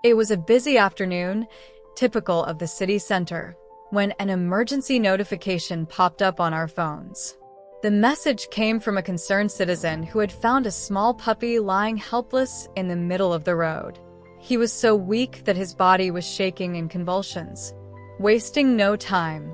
It was a busy afternoon, typical of the city center, when an emergency notification popped up on our phones. The message came from a concerned citizen who had found a small puppy lying helpless in the middle of the road. He was so weak that his body was shaking in convulsions. Wasting no time,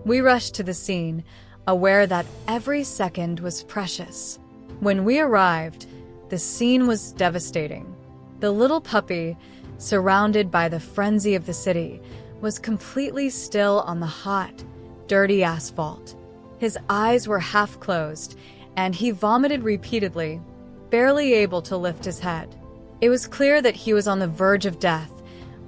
we rushed to the scene, aware that every second was precious. When we arrived, the scene was devastating. The little puppy, surrounded by the frenzy of the city, was completely still on the hot, dirty asphalt. His eyes were half closed, and he vomited repeatedly, barely able to lift his head. It was clear that he was on the verge of death,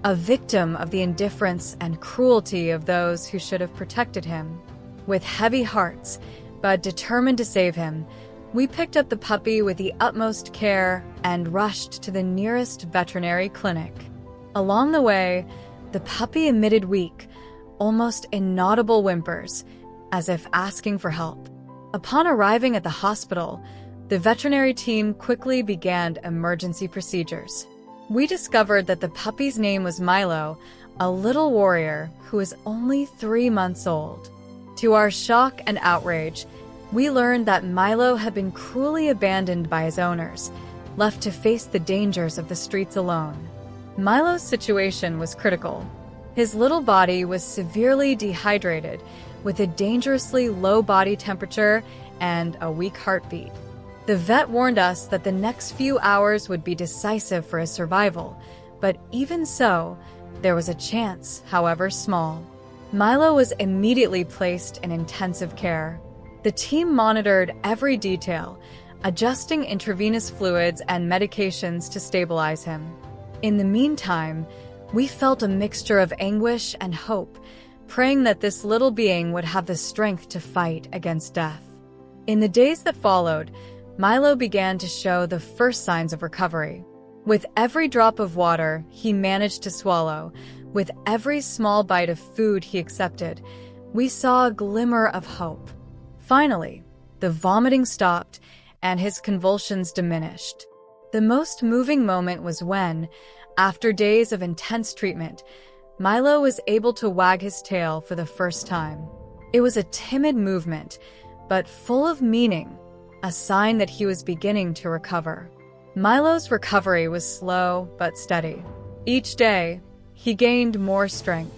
a victim of the indifference and cruelty of those who should have protected him. With heavy hearts, but determined to save him, we picked up the puppy with the utmost care and rushed to the nearest veterinary clinic. Along the way, the puppy emitted weak, almost inaudible whimpers, as if asking for help. Upon arriving at the hospital, the veterinary team quickly began emergency procedures. We discovered that the puppy's name was Milo, a little warrior who was only 3 months old. To our shock and outrage, we learned that Milo had been cruelly abandoned by his owners, left to face the dangers of the streets alone. Milo's situation was critical. His little body was severely dehydrated, with a dangerously low body temperature and a weak heartbeat. The vet warned us that the next few hours would be decisive for his survival, but even so, there was a chance, however small. Milo was immediately placed in intensive care. The team monitored every detail, adjusting intravenous fluids and medications to stabilize him. In the meantime, we felt a mixture of anguish and hope, praying that this little being would have the strength to fight against death. In the days that followed, Milo began to show the first signs of recovery. With every drop of water he managed to swallow, with every small bite of food he accepted, we saw a glimmer of hope. Finally, the vomiting stopped and his convulsions diminished. The most moving moment was when, after days of intense treatment, Milo was able to wag his tail for the first time. It was a timid movement, but full of meaning, a sign that he was beginning to recover. Milo's recovery was slow but steady. Each day, he gained more strength.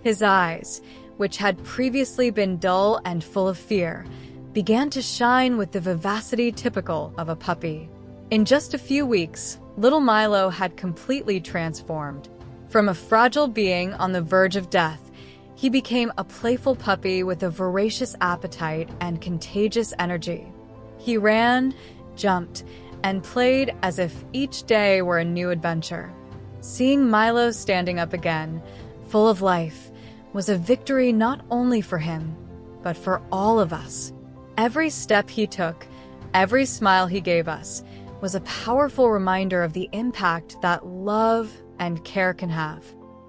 His eyes, which had previously been dull and full of fear, began to shine with the vivacity typical of a puppy. In just a few weeks, little Milo had completely transformed. From a fragile being on the verge of death, he became a playful puppy with a voracious appetite and contagious energy. He ran, jumped, and played as if each day were a new adventure. Seeing Milo standing up again, full of life, was a victory not only for him, but for all of us. Every step he took, every smile he gave us, was a powerful reminder of the impact that love and care can have.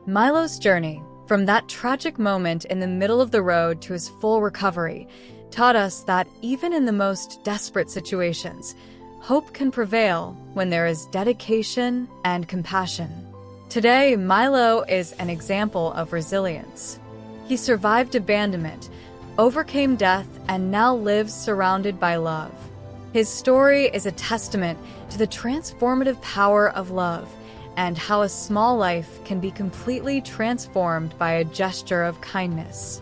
Milo's journey, from that tragic moment in the middle of the road to his full recovery, taught us that even in the most desperate situations, hope can prevail when there is dedication and compassion. Today, Milo is an example of resilience. He survived abandonment, overcame death, and now lives surrounded by love. His story is a testament to the transformative power of love and how a small life can be completely transformed by a gesture of kindness.